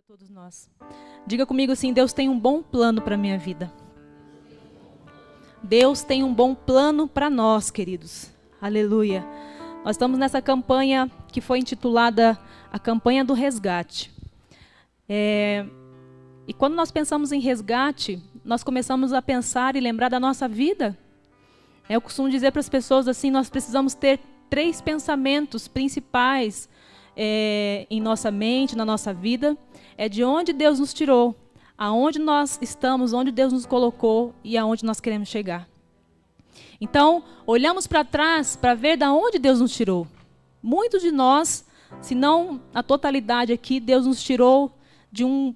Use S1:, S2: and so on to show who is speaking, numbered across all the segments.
S1: Todos nós. Diga comigo assim: Deus tem um bom plano para a minha vida. Deus tem um bom plano para nós, queridos. Aleluia. Nós estamos nessa campanha que foi intitulada a Campanha do Resgate. E quando nós pensamos em resgate, nós começamos a pensar e lembrar da nossa vida. Eu costumo dizer para as pessoas assim: nós precisamos ter 3 pensamentos principais em nossa mente, na nossa vida. É de onde Deus nos tirou, aonde nós estamos, onde Deus nos colocou e aonde nós queremos chegar. Então, olhamos para trás para ver de onde Deus nos tirou. Muitos de nós, se não a totalidade aqui, Deus nos tirou de um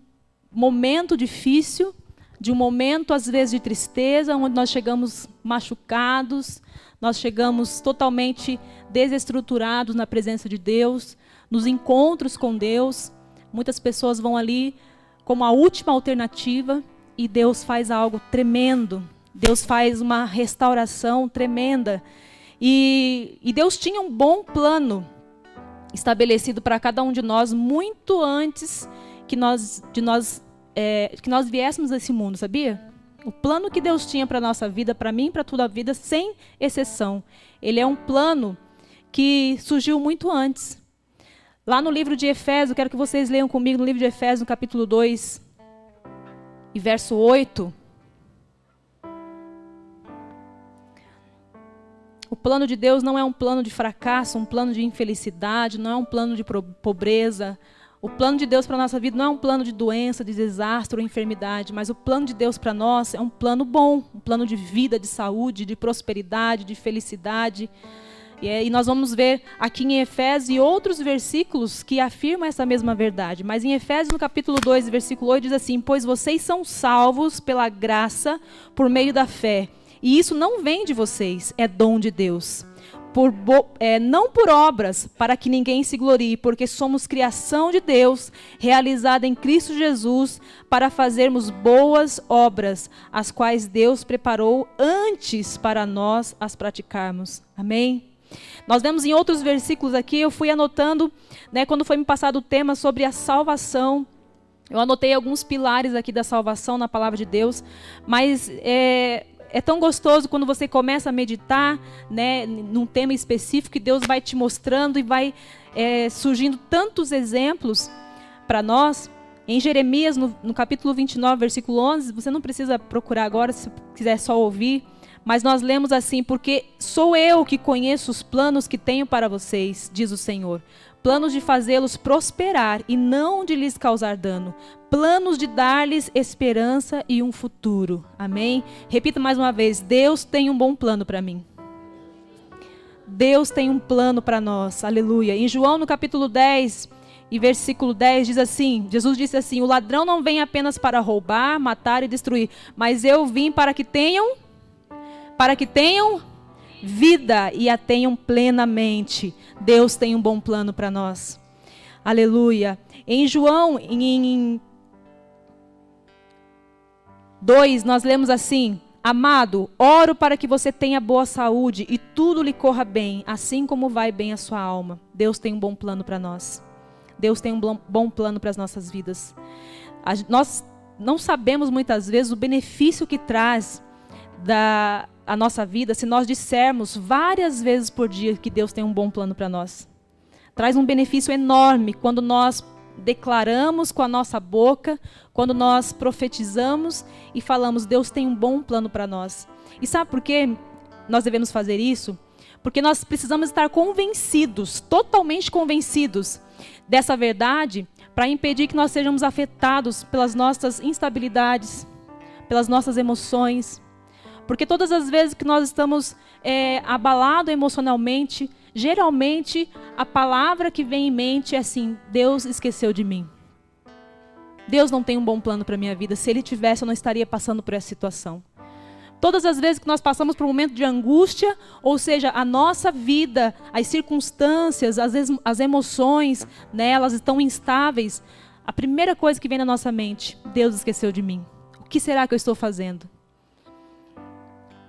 S1: momento difícil, de um momento às vezes de tristeza, onde nós chegamos machucados, nós chegamos totalmente desestruturados na presença de Deus, nos encontros com Deus. Muitas pessoas vão ali como a última alternativa e Deus faz algo tremendo. Deus faz uma restauração tremenda. E Deus tinha um bom plano estabelecido para cada um de nós muito antes que nós viéssemos a esse mundo, sabia? O plano que Deus tinha para a nossa vida, para mim e para toda a vida, sem exceção. Ele é um plano que surgiu muito antes. Lá no livro de Efésios, quero que vocês leiam comigo no livro de Efésios, no capítulo 2, e verso 8. O plano de Deus não é um plano de fracasso, um plano de infelicidade, não é um plano de pobreza. O plano de Deus para a nossa vida não é um plano de doença, de desastre ou enfermidade, mas o plano de Deus para nós é um plano bom, um plano de vida, de saúde, de prosperidade, de felicidade. E nós vamos ver aqui em Efésios e outros versículos que afirmam essa mesma verdade. Mas em Efésios, no capítulo 2, versículo 8, diz assim: pois vocês são salvos pela graça por meio da fé. E isso não vem de vocês, é dom de Deus. Não por obras, para que ninguém se glorie, porque somos criação de Deus, realizada em Cristo Jesus, para fazermos boas obras, as quais Deus preparou antes para nós as praticarmos. Amém? Nós vemos em outros versículos aqui, eu fui anotando, quando foi me passado o tema sobre a salvação, eu anotei alguns pilares aqui da salvação na palavra de Deus, mas é tão gostoso quando você começa a meditar, num tema específico, que Deus vai te mostrando e vai surgindo tantos exemplos para nós. Em Jeremias, no capítulo 29, versículo 11, você não precisa procurar agora, se quiser só ouvir, mas nós lemos assim: porque sou eu que conheço os planos que tenho para vocês, diz o Senhor. Planos de fazê-los prosperar e não de lhes causar dano. Planos de dar-lhes esperança e um futuro. Amém? Repita mais uma vez: Deus tem um bom plano para mim. Deus tem um plano para nós. Aleluia. Em João, no capítulo 10 e versículo 10, diz assim, Jesus disse assim: o ladrão não vem apenas para roubar, matar e destruir, mas eu vim para que tenham vida e a tenham plenamente. Deus tem um bom plano para nós. Aleluia. Em João, em 2, nós lemos assim: amado, oro para que você tenha boa saúde e tudo lhe corra bem, assim como vai bem a sua alma. Deus tem um bom plano para nós. Deus tem um bom plano para as nossas vidas. Nós não sabemos muitas vezes o benefício que traz a nossa vida se nós dissermos várias vezes por dia que Deus tem um bom plano para nós. Traz um benefício enorme quando nós declaramos com a nossa boca, quando nós profetizamos e falamos: Deus tem um bom plano para nós. E sabe por que nós devemos fazer isso? Porque nós precisamos estar convencidos, totalmente convencidos dessa verdade, para impedir que nós sejamos afetados pelas nossas instabilidades, pelas nossas emoções. Porque todas as vezes que nós estamos abalados emocionalmente, geralmente a palavra que vem em mente é assim: Deus esqueceu de mim. Deus não tem um bom plano para a minha vida. Se Ele tivesse, eu não estaria passando por essa situação. Todas as vezes que nós passamos por um momento de angústia, ou seja, a nossa vida, as circunstâncias, as emoções, elas estão instáveis, a primeira coisa que vem na nossa mente: Deus esqueceu de mim. O que será que eu estou fazendo?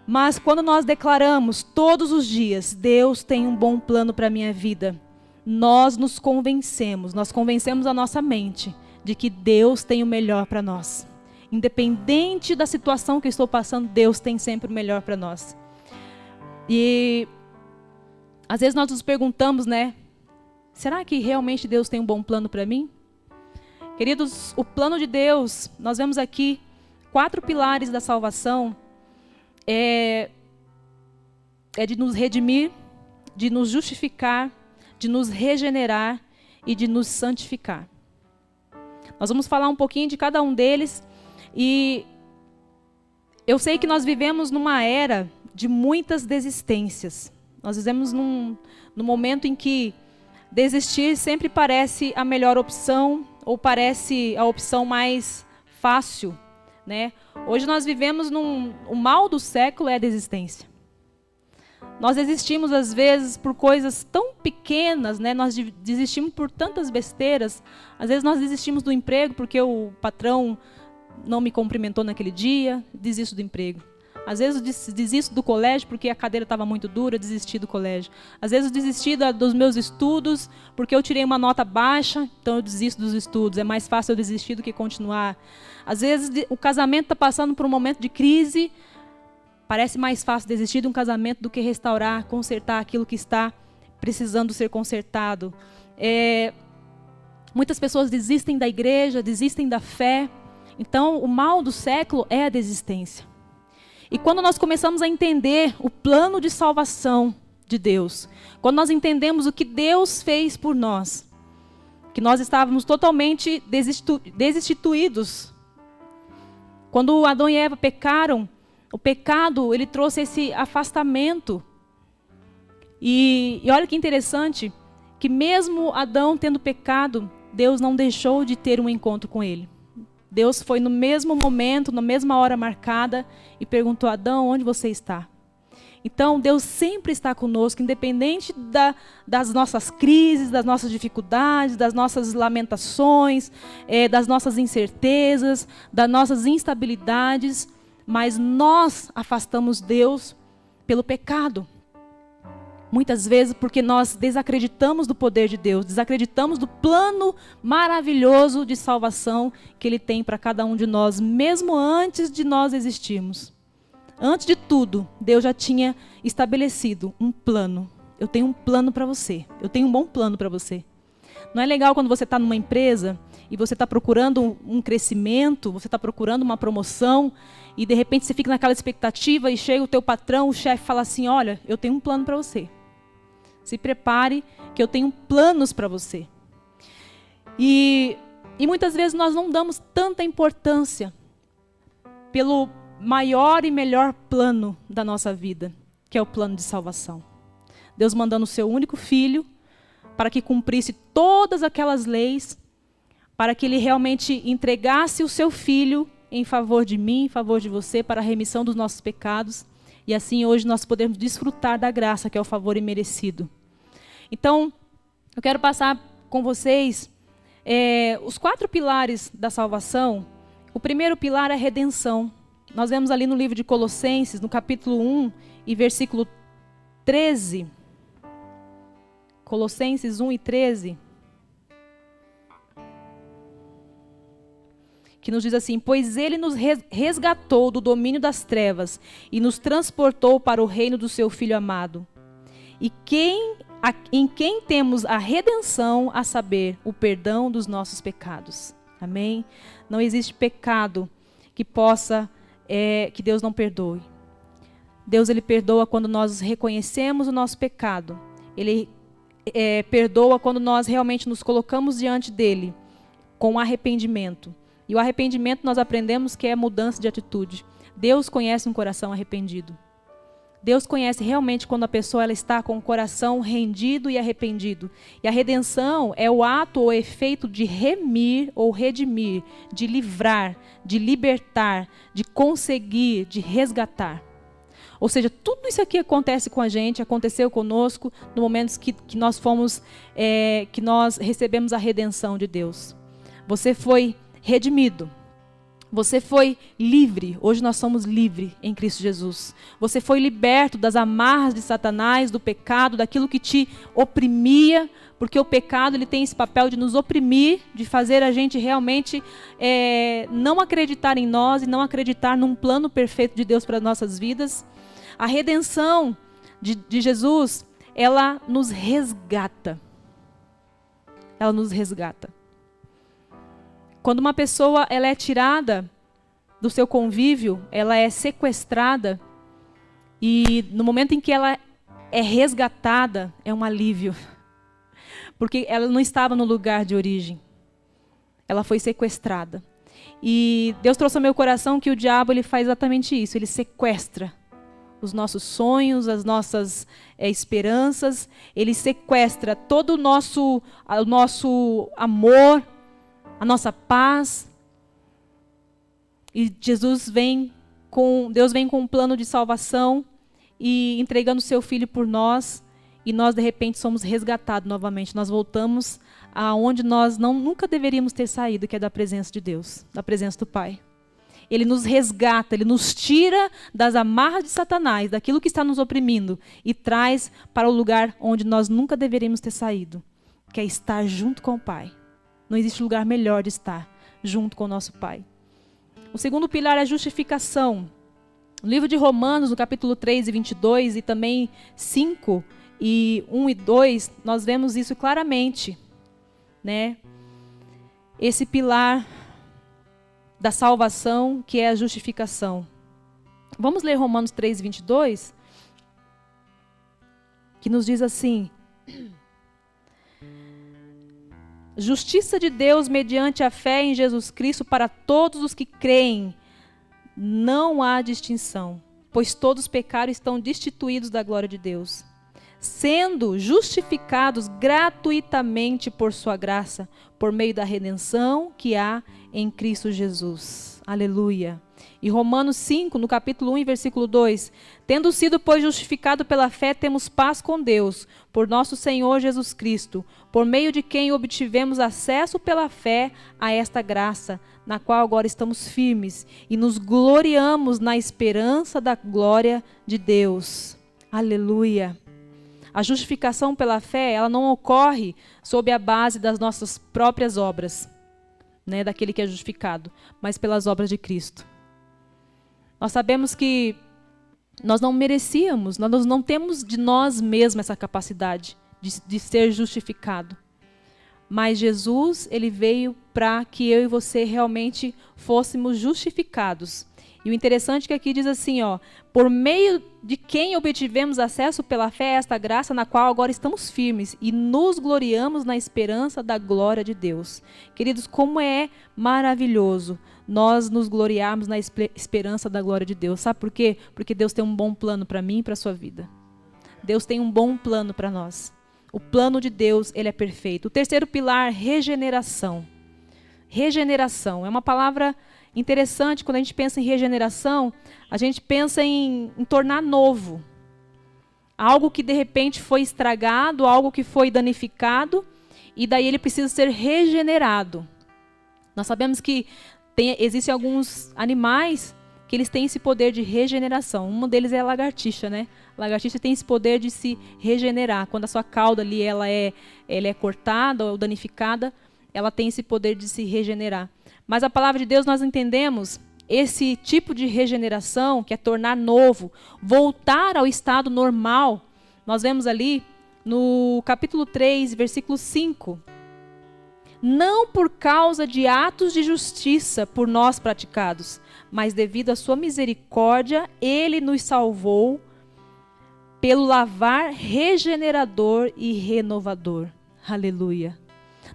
S1: Mas quando nós declaramos todos os dias: Deus tem um bom plano para a minha vida, nós convencemos a nossa mente de que Deus tem o melhor para nós. Independente da situação que eu estou passando, Deus tem sempre o melhor para nós. E às vezes nós nos perguntamos, né? Será que realmente Deus tem um bom plano para mim? Queridos, o plano de Deus, nós vemos aqui 4 pilares da salvação. É de nos redimir, de nos justificar, de nos regenerar e de nos santificar. Nós vamos falar um pouquinho de cada um deles. E eu sei que nós vivemos numa era de muitas desistências. Nós vivemos num momento em que desistir sempre parece a melhor opção, ou parece a opção mais fácil, né? Hoje nós vivemos o mal do século é a desistência. Nós desistimos às vezes por coisas tão pequenas, né? Nós desistimos por tantas besteiras. Às vezes nós desistimos do emprego porque o patrão não me cumprimentou naquele dia, desisto do emprego. Às vezes eu desisto do colégio porque a cadeira estava muito dura, desisti do colégio. Às vezes eu desisti dos meus estudos porque eu tirei uma nota baixa, então eu desisto dos estudos. É mais fácil eu desistir do que continuar. Às vezes o casamento está passando por um momento de crise, parece mais fácil desistir de um casamento do que restaurar, consertar aquilo que está precisando ser consertado. Muitas pessoas desistem da igreja, desistem da fé. Então, o mal do século é a desistência. E quando nós começamos a entender o plano de salvação de Deus, quando nós entendemos o que Deus fez por nós, que nós estávamos totalmente destituídos. Quando Adão e Eva pecaram, o pecado, ele trouxe esse afastamento. E olha que interessante, que mesmo Adão tendo pecado, Deus não deixou de ter um encontro com ele. Deus foi no mesmo momento, na mesma hora marcada, e perguntou a Adão, onde você está? Então, Deus sempre está conosco, independente das nossas crises, das nossas dificuldades, das nossas lamentações, das nossas incertezas, das nossas instabilidades, mas nós afastamos Deus pelo pecado. Muitas vezes porque nós desacreditamos do poder de Deus, desacreditamos do plano maravilhoso de salvação que Ele tem para cada um de nós, mesmo antes de nós existirmos. Antes de tudo, Deus já tinha estabelecido um plano. Eu tenho um plano para você, eu tenho um bom plano para você. Não é legal quando você está numa empresa e você está procurando um crescimento, você está procurando uma promoção e de repente você fica naquela expectativa e chega o teu patrão, o chefe fala assim, olha, eu tenho um plano para você. Se prepare que eu tenho planos para você. E muitas vezes nós não damos tanta importância pelo maior e melhor plano da nossa vida, que é o plano de salvação. Deus mandando o seu único filho para que cumprisse todas aquelas leis, para que ele realmente entregasse o seu filho em favor de mim, em favor de você, para a remissão dos nossos pecados. E assim hoje nós podemos desfrutar da graça, que é o favor imerecido. Então, eu quero passar com vocês os 4 pilares da salvação. O primeiro pilar é a redenção. Nós vemos ali no livro de Colossenses, no capítulo 1 e versículo 13. Colossenses 1 e 13. Que nos diz assim, pois ele nos resgatou do domínio das trevas e nos transportou para o reino do seu Filho amado. E em quem temos a redenção, a saber, o perdão dos nossos pecados. Amém? Não existe pecado que que Deus não perdoe. Deus, ele perdoa quando nós reconhecemos o nosso pecado. Ele perdoa quando nós realmente nos colocamos diante dele com arrependimento. E o arrependimento nós aprendemos que é mudança de atitude. Deus conhece um coração arrependido. Deus conhece realmente quando a pessoa ela está com o coração rendido e arrependido. E a redenção é o ato ou efeito de remir ou redimir, de livrar, de libertar, de conseguir, de resgatar. Ou seja, tudo isso aqui acontece com a gente, aconteceu conosco no momento que nós que nós recebemos a redenção de Deus. Você foi redimido. Você foi livre, hoje nós somos livres em Cristo Jesus. Você foi liberto das amarras de Satanás, do pecado, daquilo que te oprimia, porque o pecado ele tem esse papel de nos oprimir, de fazer a gente realmente não acreditar em nós e não acreditar num plano perfeito de Deus para as nossas vidas. A redenção de Jesus, ela nos resgata. Ela nos resgata. Quando uma pessoa ela é tirada do seu convívio, ela é sequestrada, e no momento em que ela é resgatada, é um alívio. Porque ela não estava no lugar de origem. Ela foi sequestrada. E Deus trouxe ao meu coração que o diabo ele faz exatamente isso. Ele sequestra os nossos sonhos, as nossas esperanças. Ele sequestra todo o nosso amor, a nossa paz. E Deus vem com um plano de salvação e entregando o seu filho por nós, e nós de repente somos resgatados novamente. Nós voltamos aonde nós nunca deveríamos ter saído, que é da presença de Deus, da presença do Pai. Ele nos resgata, ele nos tira das amarras de Satanás, daquilo que está nos oprimindo, e traz para o lugar onde nós nunca deveríamos ter saído, que é estar junto com o Pai. Não existe lugar melhor de estar junto com o nosso Pai. O segundo pilar é a justificação. No livro de Romanos, no capítulo 3 e 22, e também 5 e 1 e 2, nós vemos isso claramente, né? Esse pilar da salvação, que é a justificação. Vamos ler Romanos 3, 22, que nos diz assim: justiça de Deus mediante a fé em Jesus Cristo para todos os que creem. Não há distinção, pois todos pecaram e estão destituídos da glória de Deus, sendo justificados gratuitamente por sua graça, por meio da redenção que há em Cristo Jesus. Aleluia. E Romanos 5, no capítulo 1 e versículo 2, tendo sido, pois, justificado pela fé, temos paz com Deus, por nosso Senhor Jesus Cristo, por meio de quem obtivemos acesso pela fé a esta graça, na qual agora estamos firmes, e nos gloriamos na esperança da glória de Deus. Aleluia. A justificação pela fé, ela não ocorre sob a base das nossas próprias obras, né, daquele que é justificado, mas pelas obras de Cristo. Nós sabemos que nós não merecíamos, nós não temos de nós mesmos essa capacidade de ser justificado. Mas Jesus, ele veio para que eu e você realmente fôssemos justificados. E o interessante é que aqui diz assim, ó, por meio de quem obtivemos acesso pela fé a esta graça, na qual agora estamos firmes e nos gloriamos na esperança da glória de Deus. Queridos, como é maravilhoso nós nos gloriarmos na esperança da glória de Deus. Sabe por quê? Porque Deus tem um bom plano para mim e para a sua vida. Deus tem um bom plano para nós. O plano de Deus, ele é perfeito. O terceiro pilar, regeneração. Regeneração é uma palavra interessante. Quando a gente pensa em regeneração, a gente pensa em tornar novo. Algo que de repente foi estragado, algo que foi danificado, e daí ele precisa ser regenerado. Nós sabemos que existem alguns animais que eles têm esse poder de regeneração. Um deles é a lagartixa, né? A lagartixa tem esse poder de se regenerar. Quando a sua cauda ali ela é cortada ou danificada, ela tem esse poder de se regenerar. Mas a palavra de Deus, nós entendemos esse tipo de regeneração, que é tornar novo, voltar ao estado normal. Nós vemos ali no capítulo 3, versículo 5. Não por causa de atos de justiça por nós praticados, mas devido à sua misericórdia, ele nos salvou pelo lavar regenerador e renovador. Aleluia.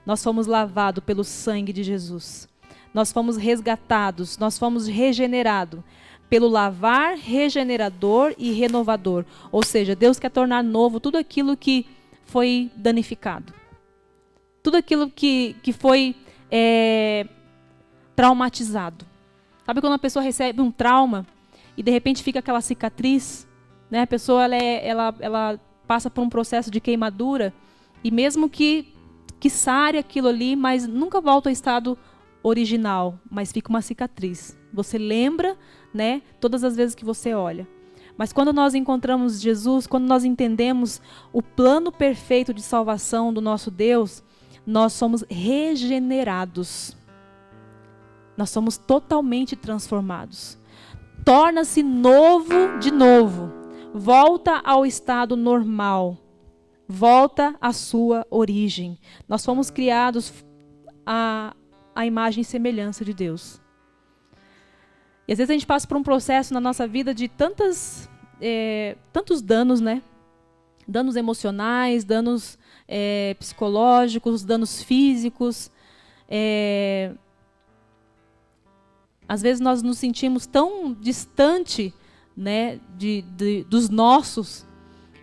S1: Nós fomos lavados pelo sangue de Jesus. Nós fomos resgatados, nós fomos regenerados pelo lavar regenerador e renovador. Ou seja, Deus quer tornar novo tudo aquilo que foi danificado. Tudo aquilo que foi traumatizado. Sabe quando uma pessoa recebe um trauma e de repente fica aquela cicatriz? Né? A pessoa ela passa por um processo de queimadura e mesmo que sare aquilo ali, mas nunca volta ao estado original, mas fica uma cicatriz. Você lembra, né, todas as vezes que você olha. Mas quando nós encontramos Jesus, quando nós entendemos o plano perfeito de salvação do nosso Deus, nós somos regenerados. Nós somos totalmente transformados. Torna-se novo de novo. Volta ao estado normal. Volta à sua origem. Nós fomos criados à imagem e semelhança de Deus. E às vezes a gente passa por um processo na nossa vida de tantos danos, né? Danos emocionais, danos psicológicos, danos físicos. Às vezes nós nos sentimos tão distante, né, dos nossos,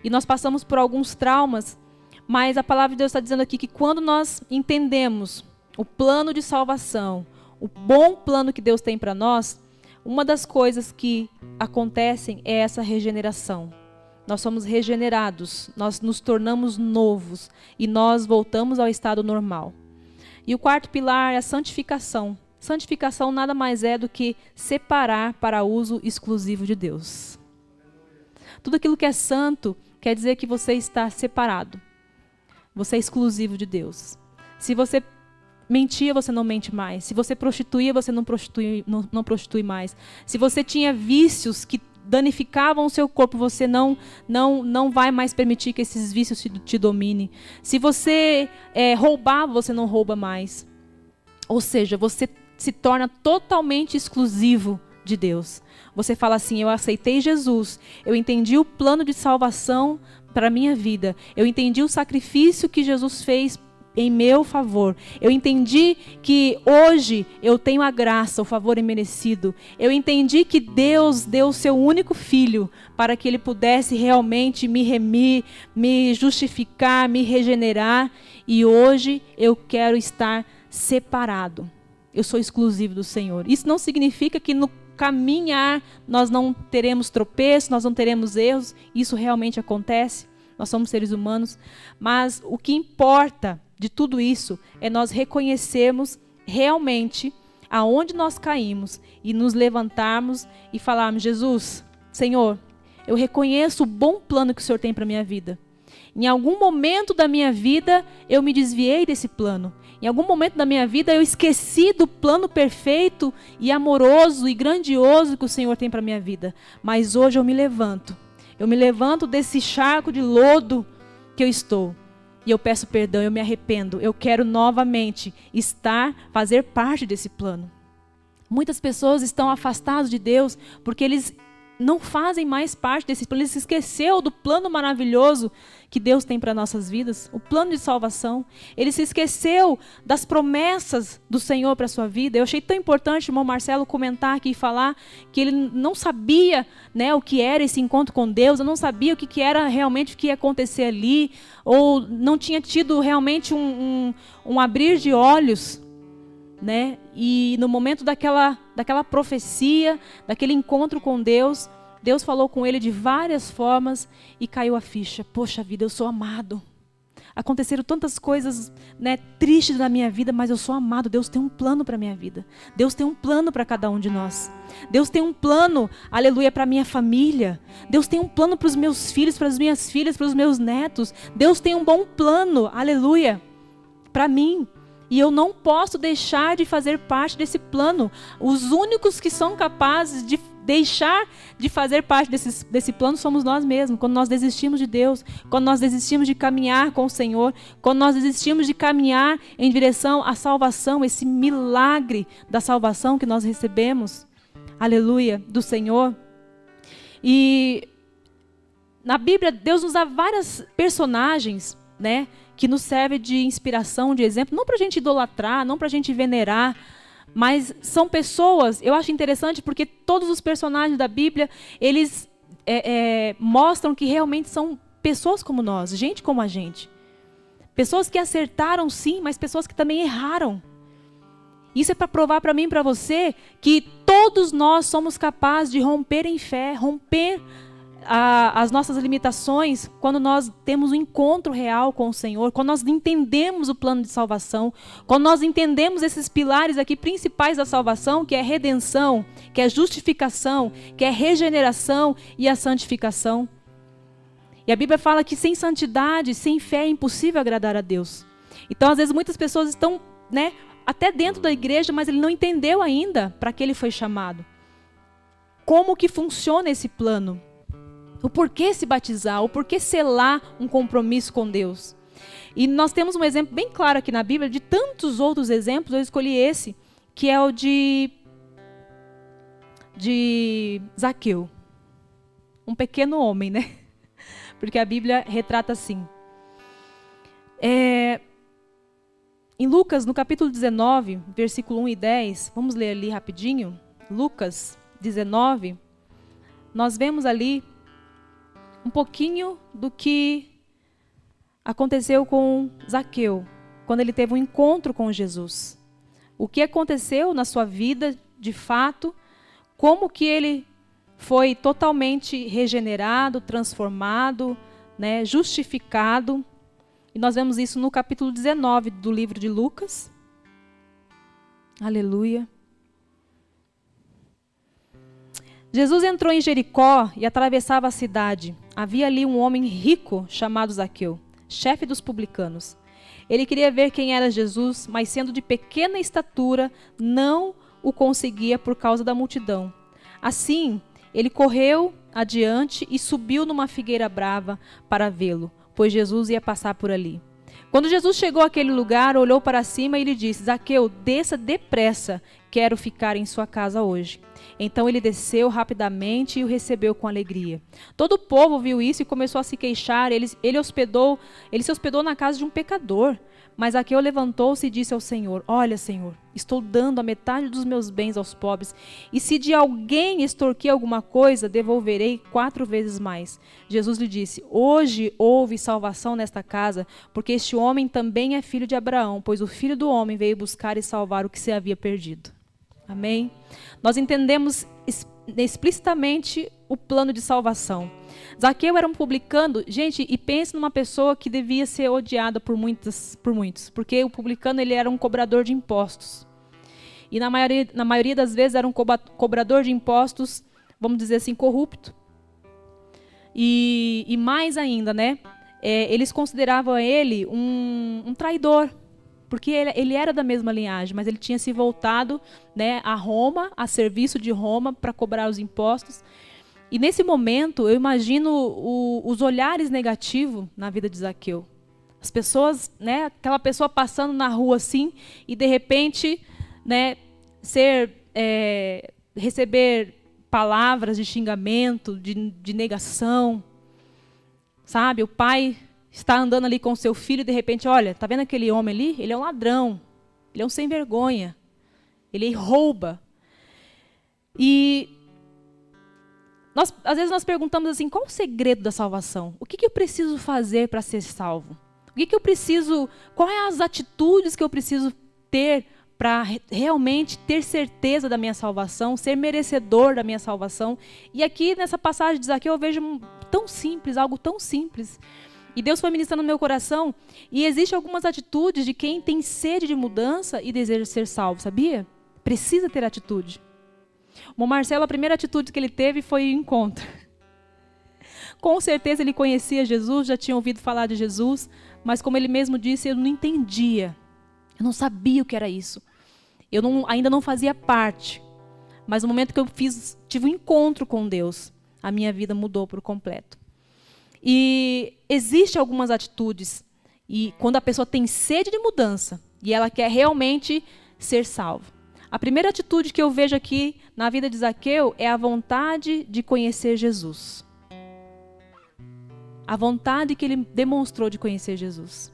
S1: e nós passamos por alguns traumas, mas a palavra de Deus está dizendo aqui que quando nós entendemos o plano de salvação, o bom plano que Deus tem para nós, uma das coisas que acontecem é essa regeneração. Nós somos regenerados, nós nos tornamos novos e nós voltamos ao estado normal. E o quarto pilar é a santificação. Santificação nada mais é do que separar para uso exclusivo de Deus. Tudo aquilo que é santo quer dizer que você está separado. Você é exclusivo de Deus. Se você mentia, você não mente mais. Se você prostituía, você não prostitui mais. Se você tinha vícios que danificavam o seu corpo, você não vai mais permitir que esses vícios te dominem. Se você roubava, você não rouba mais. Ou seja, você se torna totalmente exclusivo de Deus. Você fala assim: eu aceitei Jesus, eu entendi o plano de salvação para a minha vida, eu entendi o sacrifício que Jesus fez em meu favor, eu entendi que hoje eu tenho a graça, o favor imerecido, eu entendi que Deus deu o seu único filho para que ele pudesse realmente me remir, me justificar, me regenerar, e hoje eu quero estar separado. Eu sou exclusivo do Senhor. Isso não significa que no caminhar nós não teremos tropeços, nós não teremos erros. Isso realmente acontece. Nós somos seres humanos. Mas o que importa de tudo isso é nós reconhecermos realmente aonde nós caímos e nos levantarmos e falarmos: Jesus, Senhor, eu reconheço o bom plano que o Senhor tem para a minha vida. Em algum momento da minha vida eu me desviei desse plano. Em algum momento da minha vida eu esqueci do plano perfeito e amoroso e grandioso que o Senhor tem para a minha vida. Mas hoje eu me levanto. Eu me levanto desse charco de lodo que eu estou. E eu peço perdão, eu me arrependo. Eu quero novamente fazer parte desse plano. Muitas pessoas estão afastadas de Deus porque eles não fazem mais parte desse plano. Eles se esqueceu do plano maravilhoso que Deus tem para nossas vidas, o plano de salvação. Ele se esqueceu das promessas do Senhor para a sua vida. Eu achei tão importante o irmão Marcelo comentar aqui e falar que ele não sabia, né, o que era esse encontro com Deus, eu não sabia o que era realmente o que ia acontecer ali, ou não tinha tido realmente um abrir de olhos, né? E no momento daquela profecia, daquele encontro com Deus, Deus falou com ele de várias formas e caiu a ficha. Poxa vida, eu sou amado. Aconteceram tantas coisas, né, tristes na minha vida, mas eu sou amado. Deus tem um plano para a minha vida. Deus tem um plano para cada um de nós. Deus tem um plano, aleluia, para a minha família. Deus tem um plano para os meus filhos, para as minhas filhas, para os meus netos. Deus tem um bom plano, aleluia, para mim. E eu não posso deixar de fazer parte desse plano. Os únicos que são capazes de deixar de fazer parte desse plano somos nós mesmos. Quando nós desistimos de Deus, quando nós desistimos de caminhar com o Senhor, quando nós desistimos de caminhar em direção à salvação, esse milagre da salvação que nós recebemos, aleluia, do Senhor. E na Bíblia, Deus nos dá vários personagens, né, que nos serve de inspiração, de exemplo, não para a gente idolatrar, não para a gente venerar, mas são pessoas. Eu acho interessante porque todos os personagens da Bíblia, eles mostram que realmente são pessoas como nós, gente como a gente. Pessoas que acertaram sim, mas pessoas que também erraram. Isso é para provar para mim e para você que todos nós somos capazes de romper em fé, romper as nossas limitações quando nós temos um encontro real com o Senhor, quando nós entendemos o plano de salvação, quando nós entendemos esses pilares aqui principais da salvação, que é redenção, que é justificação, que é regeneração e a santificação. E a Bíblia fala que sem santidade, sem fé é impossível agradar a Deus. Então, às vezes, muitas pessoas estão, até dentro da igreja, mas ele não entendeu ainda para que ele foi chamado. Como que funciona esse plano? O porquê se batizar, o porquê selar um compromisso com Deus. E nós temos um exemplo bem claro aqui na Bíblia, de tantos outros exemplos, eu escolhi esse, que é o de Zaqueu. Um pequeno homem, né? Porque a Bíblia retrata assim. Em Lucas, no capítulo 19, versículo 1 e 10, vamos ler ali rapidinho. Lucas 19, nós vemos ali um pouquinho do que aconteceu com Zaqueu, quando ele teve um encontro com Jesus. O que aconteceu na sua vida, de fato, como que ele foi totalmente regenerado, transformado, justificado. E nós vemos isso no capítulo 19 do livro de Lucas. Aleluia. Jesus entrou em Jericó e atravessava a cidade. Havia ali um homem rico chamado Zaqueu, chefe dos publicanos. Ele queria ver quem era Jesus, mas sendo de pequena estatura, não o conseguia por causa da multidão. Assim, ele correu adiante e subiu numa figueira brava para vê-lo, pois Jesus ia passar por ali. Quando Jesus chegou àquele lugar, olhou para cima e lhe disse: Zaqueu, desça depressa, quero ficar em sua casa hoje. Então ele desceu rapidamente e o recebeu com alegria. Todo o povo viu isso e começou a se queixar. Ele se hospedou na casa de um pecador. Mas Zaqueu levantou-se e disse ao Senhor: Olha, Senhor, estou dando a metade dos meus bens aos pobres, e se de alguém extorquir alguma coisa, devolverei 4 vezes mais. Jesus lhe disse: Hoje houve salvação nesta casa, porque este homem também é filho de Abraão, pois o Filho do Homem veio buscar e salvar o que se havia perdido. Amém? Nós entendemos explicitamente o plano de salvação. Zaqueu era um publicano, gente, e pense numa pessoa que devia ser odiada por muitos, porque o publicano ele era um cobrador de impostos. E na maioria das vezes era um cobrador de impostos, vamos dizer assim, corrupto. E mais ainda, eles consideravam ele um traidor, porque ele era da mesma linhagem, mas ele tinha se voltado a Roma, a serviço de Roma, para cobrar os impostos. E nesse momento, eu imagino os olhares negativos na vida de Zaqueu. As pessoas, aquela pessoa passando na rua assim, e de repente, receber palavras de xingamento, de negação. Sabe, o pai está andando ali com o seu filho e de repente, olha, tá vendo aquele homem ali? Ele é um ladrão, ele é um sem vergonha, ele rouba. E às vezes nós perguntamos assim, qual o segredo da salvação? O que eu preciso fazer para ser salvo? Quais são as atitudes que eu preciso ter para realmente ter certeza da minha salvação, ser merecedor da minha salvação? E aqui nessa passagem de Zaqueu eu vejo algo tão simples. E Deus foi ministrando no meu coração, e existem algumas atitudes de quem tem sede de mudança e deseja ser salvo, sabia? Precisa ter atitude. O Marcelo, a primeira atitude que ele teve foi o encontro. Com certeza ele conhecia Jesus, já tinha ouvido falar de Jesus, mas como ele mesmo disse, eu não entendia. Eu não sabia o que era isso. Ainda não fazia parte. Mas no momento que eu tive um encontro com Deus, a minha vida mudou por completo. E existem algumas atitudes, e quando a pessoa tem sede de mudança, e ela quer realmente ser salva. A primeira atitude que eu vejo aqui na vida de Zaqueu é a vontade de conhecer Jesus. A vontade que ele demonstrou de conhecer Jesus.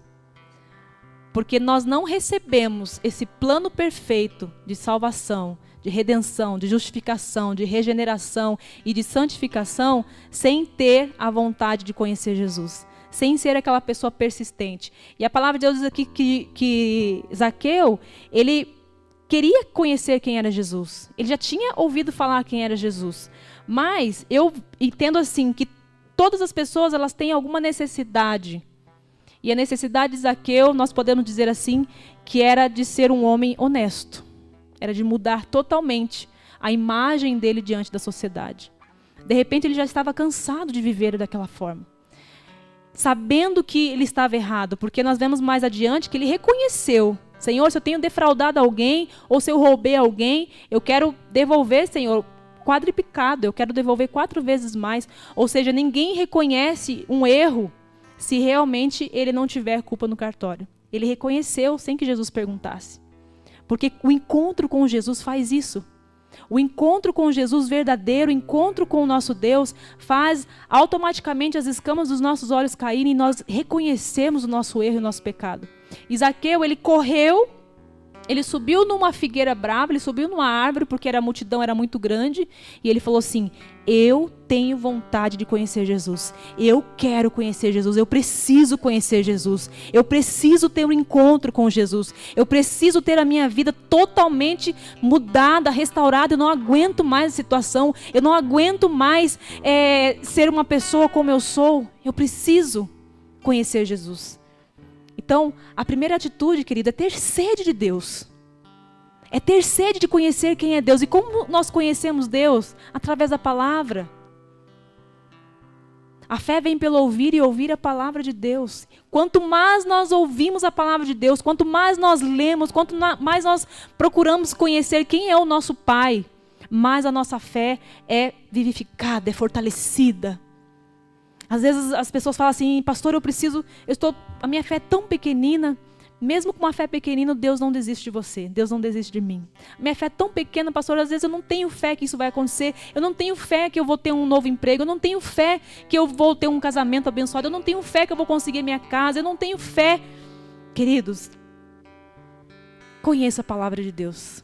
S1: Porque nós não recebemos esse plano perfeito de salvação, de redenção, de justificação, de regeneração e de santificação sem ter a vontade de conhecer Jesus. Sem ser aquela pessoa persistente. E a palavra de Deus diz aqui que Zaqueu, ele queria conhecer quem era Jesus. Ele já tinha ouvido falar quem era Jesus. Mas eu entendo assim que todas as pessoas elas têm alguma necessidade. E a necessidade de Zaqueu, nós podemos dizer assim, que era de ser um homem honesto. Era de mudar totalmente a imagem dele diante da sociedade. De repente ele já estava cansado de viver daquela forma. Sabendo que ele estava errado, porque nós vemos mais adiante que ele reconheceu: Senhor, se eu tenho defraudado alguém, ou se eu roubei alguém, eu quero devolver, Senhor, quadriplicado, eu quero devolver 4 vezes mais. Ou seja, ninguém reconhece um erro se realmente ele não tiver culpa no cartório. Ele reconheceu sem que Jesus perguntasse. Porque o encontro com Jesus faz isso. O encontro com Jesus verdadeiro, o encontro com o nosso Deus, faz automaticamente as escamas dos nossos olhos caírem e nós reconhecemos o nosso erro e o nosso pecado. E Zaqueu, ele correu, ele subiu numa figueira brava, ele subiu numa árvore porque a multidão era muito grande e ele falou assim: eu tenho vontade de conhecer Jesus, eu quero conhecer Jesus, eu preciso conhecer Jesus, eu preciso ter um encontro com Jesus, eu preciso ter a minha vida totalmente mudada, restaurada. Eu não aguento mais a situação, eu não aguento mais ser uma pessoa como eu sou, eu preciso conhecer Jesus. Então, a primeira atitude, querida, é ter sede de Deus. É ter sede de conhecer quem é Deus. E como nós conhecemos Deus? Através da palavra. A fé vem pelo ouvir e ouvir a palavra de Deus. Quanto mais nós ouvimos a palavra de Deus, quanto mais nós lemos, quanto mais nós procuramos conhecer quem é o nosso Pai, mais a nossa fé é vivificada, é fortalecida. Às vezes as pessoas falam assim: pastor, a minha fé é tão pequenina. Mesmo com uma fé pequenina, Deus não desiste de você, Deus não desiste de mim. Minha fé é tão pequena, pastor, às vezes eu não tenho fé que isso vai acontecer, eu não tenho fé que eu vou ter um novo emprego, eu não tenho fé que eu vou ter um casamento abençoado, eu não tenho fé que eu vou conseguir minha casa, eu não tenho fé. Queridos, conheça a palavra de Deus.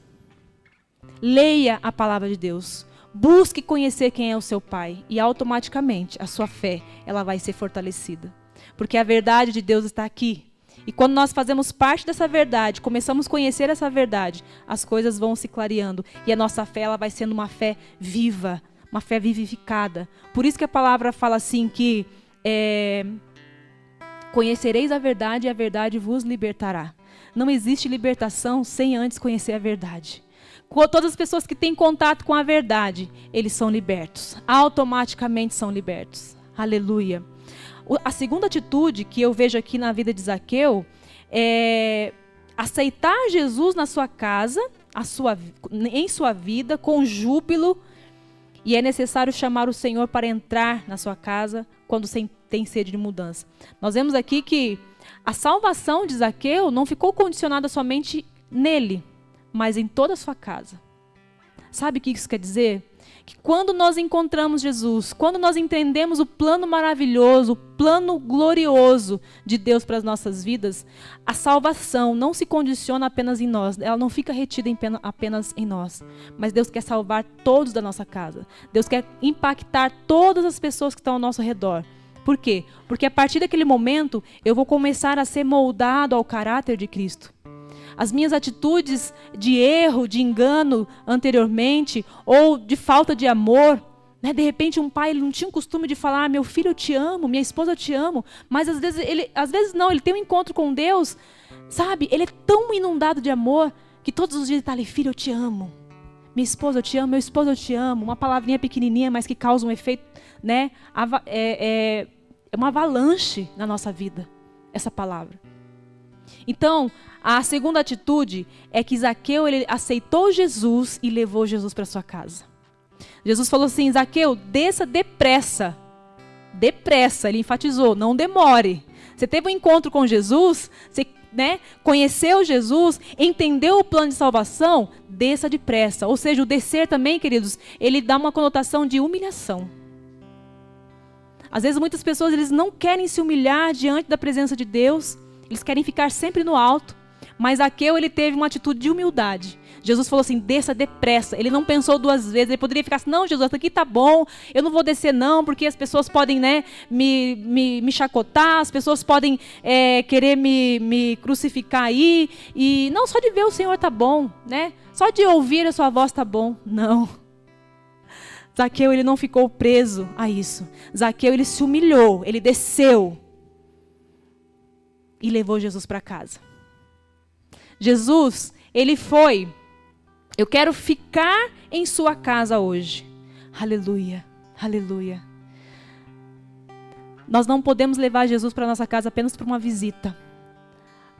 S1: Leia a palavra de Deus. Busque conhecer quem é o seu Pai e automaticamente a sua fé ela vai ser fortalecida. Porque a verdade de Deus está aqui. E quando nós fazemos parte dessa verdade, começamos a conhecer essa verdade, as coisas vão se clareando. E a nossa fé ela vai sendo uma fé viva, uma fé vivificada. Por isso que a palavra fala assim que conhecereis a verdade e a verdade vos libertará. Não existe libertação sem antes conhecer a verdade. Todas as pessoas que têm contato com a verdade, eles são libertos. Automaticamente são libertos. Aleluia. A segunda atitude que eu vejo aqui na vida de Zaqueu é aceitar Jesus na sua casa, em sua vida, com júbilo. E é necessário chamar o Senhor para entrar na sua casa quando tem sede de mudança. Nós vemos aqui que a salvação de Zaqueu não ficou condicionada somente nele, mas em toda a sua casa. Sabe o que isso quer dizer? Que quando nós encontramos Jesus, quando nós entendemos o plano maravilhoso, o plano glorioso de Deus para as nossas vidas, a salvação não se condiciona apenas em nós, ela não fica retida apenas em nós, mas Deus quer salvar todos da nossa casa. Deus quer impactar todas as pessoas que estão ao nosso redor. Por quê? Porque a partir daquele momento, eu vou começar a ser moldado ao caráter de Cristo. As minhas atitudes de erro, de engano anteriormente, ou de falta de amor, né? De repente um pai ele não tinha o costume de falar: meu filho eu te amo, minha esposa eu te amo, mas às vezes não, ele tem um encontro com Deus, sabe? Ele é tão inundado de amor, que todos os dias ele está ali: filho eu te amo, minha esposa eu te amo, meu esposo eu te amo, uma palavrinha pequenininha, mas que causa um efeito, né? É uma avalanche na nossa vida, essa palavra. Então, a segunda atitude é que Zaqueu ele aceitou Jesus e levou Jesus para sua casa. Jesus falou assim: Zaqueu, desça depressa. Depressa, ele enfatizou, não demore. Você teve um encontro com Jesus, você conheceu Jesus, entendeu o plano de salvação, desça depressa. Ou seja, o descer também, queridos, ele dá uma conotação de humilhação. Às vezes muitas pessoas eles não querem se humilhar diante da presença de Deus, eles querem ficar sempre no alto, mas Zaqueu ele teve uma atitude de humildade. Jesus falou assim: desça depressa. Ele não pensou 2 vezes, ele poderia ficar assim: não, Jesus, aqui tá bom, eu não vou descer não, porque as pessoas podem me chacotar, as pessoas podem querer me crucificar aí, e não, só de ver o Senhor tá bom, né? Só de ouvir a sua voz tá bom. Não. Zaqueu, ele não ficou preso a isso. Zaqueu, ele se humilhou, ele desceu e levou Jesus para casa. Jesus, ele foi, eu quero ficar em sua casa hoje. Aleluia, aleluia. Nós não podemos levar Jesus para nossa casa apenas por uma visita.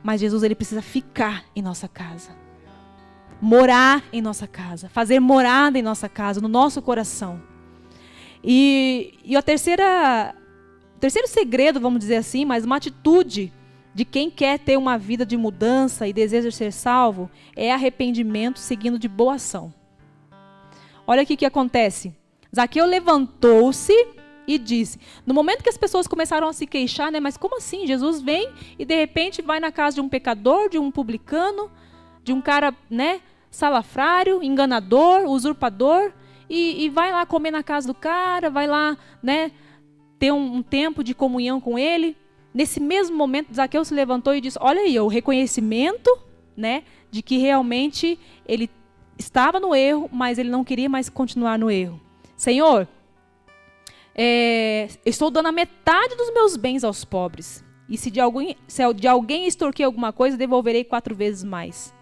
S1: Mas Jesus, ele precisa ficar em nossa casa. Morar em nossa casa. Fazer morada em nossa casa, no nosso coração. E o terceiro segredo, vamos dizer assim, mas uma atitude de quem quer ter uma vida de mudança e deseja ser salvo, é arrependimento seguindo de boa ação. Olha aqui o que acontece. Zaqueu levantou-se e disse, no momento que as pessoas começaram a se queixar, né, mas como assim? Jesus vem e de repente vai na casa de um pecador, de um publicano, de um cara, né, salafrário, enganador, usurpador, e vai lá comer na casa do cara, vai lá, né, ter um tempo de comunhão com ele. Nesse mesmo momento, Zaqueu se levantou e disse, olha aí, o reconhecimento, né, de que realmente ele estava no erro, mas ele não queria mais continuar no erro. Senhor, estou dando a metade dos meus bens aos pobres. E se de alguém extorquir alguma coisa, devolverei 4 vezes mais.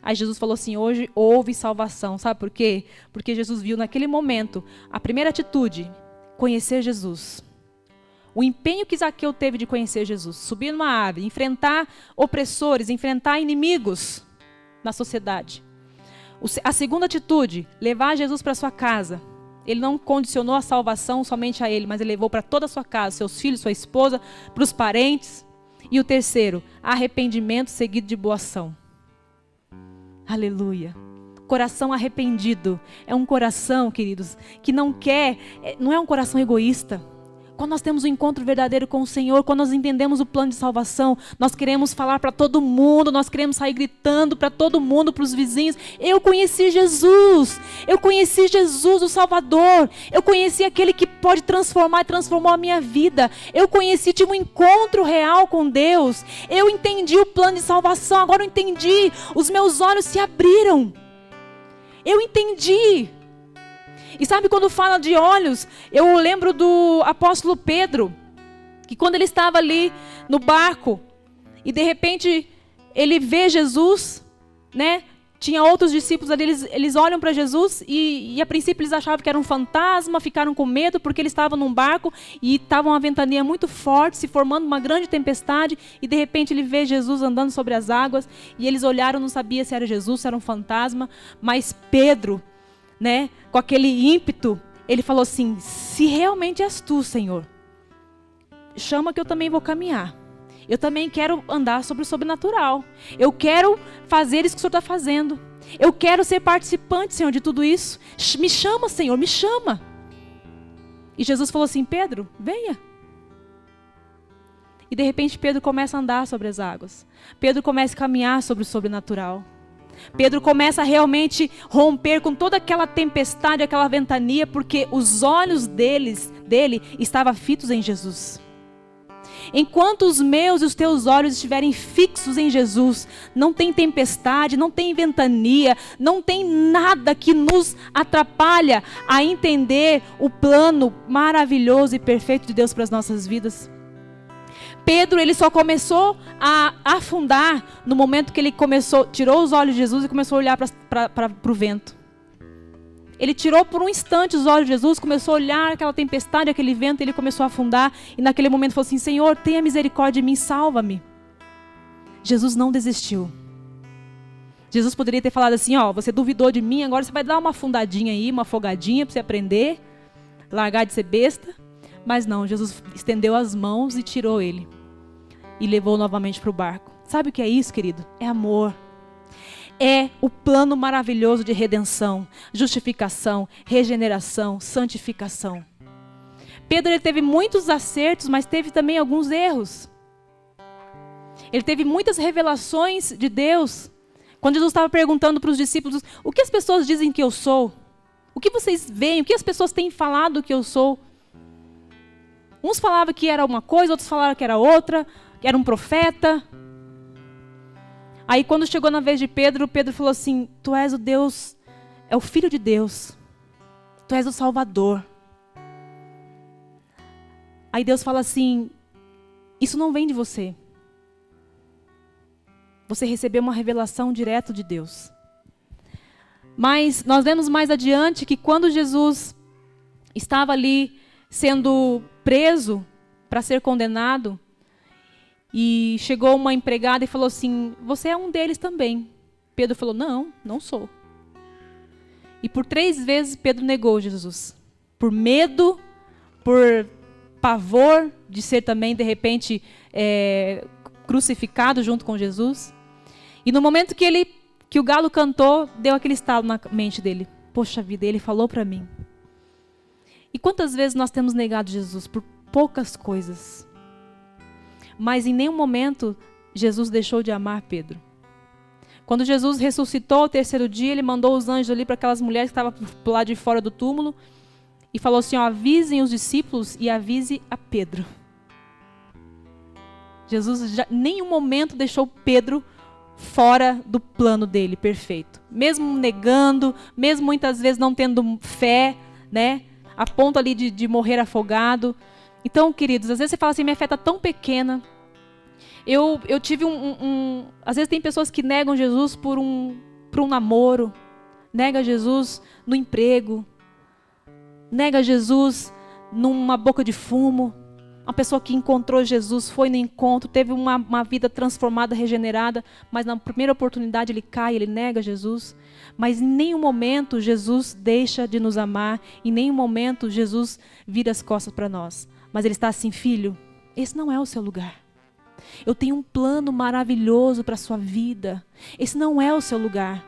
S1: Aí Jesus falou assim, hoje houve salvação. Sabe por quê? Porque Jesus viu naquele momento, a primeira atitude, conhecer Jesus. O empenho que Zaqueu teve de conhecer Jesus. Subir numa árvore, enfrentar opressores, enfrentar inimigos na sociedade. A segunda atitude, levar Jesus para sua casa. Ele não condicionou a salvação somente a ele, mas ele levou para toda a sua casa, seus filhos, sua esposa, para os parentes. E o terceiro, arrependimento seguido de boa ação. Aleluia. Coração arrependido é um coração, queridos, que não é um coração egoísta. Quando nós temos um encontro verdadeiro com o Senhor, quando nós entendemos o plano de salvação, nós queremos falar para todo mundo, nós queremos sair gritando para todo mundo, para os vizinhos, eu conheci Jesus, o Salvador, eu conheci aquele que pode transformar e transformou a minha vida, eu tive um encontro real com Deus, eu entendi o plano de salvação, agora eu entendi, os meus olhos se abriram, eu entendi. E sabe quando fala de olhos, eu lembro do apóstolo Pedro, que quando ele estava ali no barco, e de repente ele vê Jesus, né? Tinha outros discípulos ali, eles olham para Jesus e a princípio eles achavam que era um fantasma, ficaram com medo porque eles estavam num barco e estava uma ventania muito forte, se formando uma grande tempestade, e de repente ele vê Jesus andando sobre as águas, e eles olharam, não sabia se era Jesus, se era um fantasma, mas Pedro, né, com aquele ímpeto, ele falou assim, se realmente és tu, Senhor, chama que eu também vou caminhar. Eu também quero andar sobre o sobrenatural. Eu quero fazer isso que o Senhor está fazendo. Eu quero ser participante, Senhor, de tudo isso. Me chama, Senhor, me chama. E Jesus falou assim, Pedro, venha. E de repente Pedro começa a andar sobre as águas. Pedro começa a caminhar sobre o sobrenatural. Pedro começa a realmente romper com toda aquela tempestade, aquela ventania, porque os olhos dele estavam fitos em Jesus. Enquanto os meus e os teus olhos estiverem fixos em Jesus, não tem tempestade, não tem ventania, não tem nada que nos atrapalha a entender o plano maravilhoso e perfeito de Deus para as nossas vidas. Pedro, ele só começou a afundar no momento que ele tirou os olhos de Jesus e começou a olhar para o vento. Ele tirou por um instante os olhos de Jesus, começou a olhar aquela tempestade, aquele vento, e ele começou a afundar. E naquele momento falou assim, Senhor, tenha misericórdia de mim, salva-me. Jesus não desistiu. Jesus poderia ter falado assim, você duvidou de mim, agora você vai dar uma afundadinha aí, uma afogadinha para você aprender, largar de ser besta. Mas não, Jesus estendeu as mãos e tirou ele. E levou novamente para o barco. Sabe o que é isso, querido? É amor. É o plano maravilhoso de redenção, justificação, regeneração, santificação. Pedro, ele teve muitos acertos, mas teve também alguns erros. Ele teve muitas revelações de Deus. Quando Jesus estava perguntando para os discípulos, o que as pessoas dizem que eu sou? O que vocês veem? O que as pessoas têm falado que eu sou? Uns falavam que era uma coisa, outros falaram que era outra, que era um profeta. Aí quando chegou na vez de Pedro, Pedro falou assim, tu és o Deus, é o Filho de Deus. Tu Tu és o Salvador. Aí Deus fala assim, isso não vem de você. Você recebeu uma revelação direto de Deus. Mas nós vemos mais adiante que quando Jesus estava ali sendo preso para ser condenado, e chegou uma empregada e falou assim, você é um deles também. Pedro falou, não, não sou. E por 3 vezes Pedro negou Jesus. Por medo, por pavor de ser também, de repente, crucificado junto com Jesus. E no momento que o galo cantou, deu aquele estalo na mente dele. Poxa vida, ele falou para mim. E quantas vezes nós temos negado Jesus por poucas coisas? Mas em nenhum momento Jesus deixou de amar Pedro. Quando Jesus ressuscitou ao 3º dia, ele mandou os anjos ali para aquelas mulheres que estavam pro lado de fora do túmulo e falou assim, ó, avisem os discípulos e avise a Pedro. Jesus em nenhum momento deixou Pedro fora do plano dele, perfeito. Mesmo negando, mesmo muitas vezes não tendo fé, né? A ponto ali de morrer afogado. Então, queridos, às vezes você fala assim, minha fé está tão pequena. Eu tive às vezes tem pessoas que negam Jesus por um namoro, nega Jesus no emprego, nega Jesus numa boca de fumo. Uma pessoa que encontrou Jesus, foi no encontro, teve uma vida transformada, regenerada, mas na primeira oportunidade ele cai, ele nega Jesus. Mas em nenhum momento Jesus deixa de nos amar, em nenhum momento Jesus vira as costas para nós. Mas ele está assim, filho, esse não é o seu lugar. Eu tenho um plano maravilhoso para a sua vida. Esse não é o seu lugar.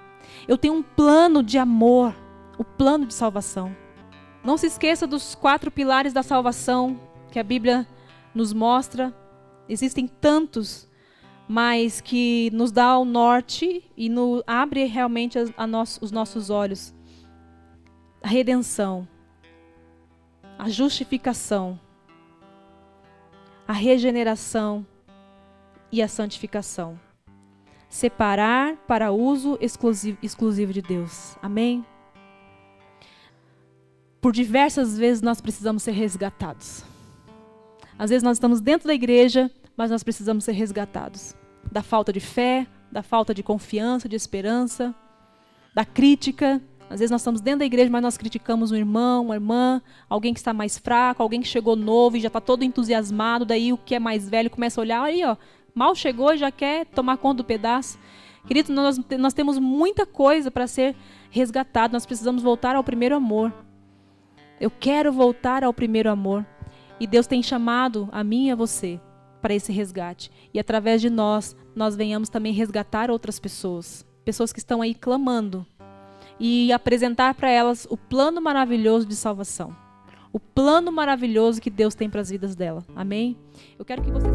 S1: Eu tenho um plano de amor, o plano de salvação. Não se esqueça dos 4 pilares da salvação que a Bíblia nos mostra. Existem tantos, mas que nos dá o norte e abre realmente os nossos olhos. A redenção, a justificação, a regeneração e a santificação. Separar para uso exclusivo de Deus. Amém? Por diversas vezes nós precisamos ser resgatados. Às vezes nós estamos dentro da igreja, mas nós precisamos ser resgatados. Da falta de fé, da falta de confiança, de esperança, da crítica. Às vezes nós estamos dentro da igreja, mas nós criticamos um irmão, uma irmã, alguém que está mais fraco, alguém que chegou novo e já está todo entusiasmado, daí o que é mais velho começa a olhar, aí ó, mal chegou e já quer tomar conta do pedaço. Querido, nós temos muita coisa para ser resgatado, nós precisamos voltar ao primeiro amor. Eu quero voltar ao primeiro amor. E Deus tem chamado a mim e a você para esse resgate. E através de nós venhamos também resgatar outras pessoas. Pessoas que estão aí clamando. E apresentar para elas o plano maravilhoso de salvação. O plano maravilhoso que Deus tem para as vidas dela. Amém? Eu quero que você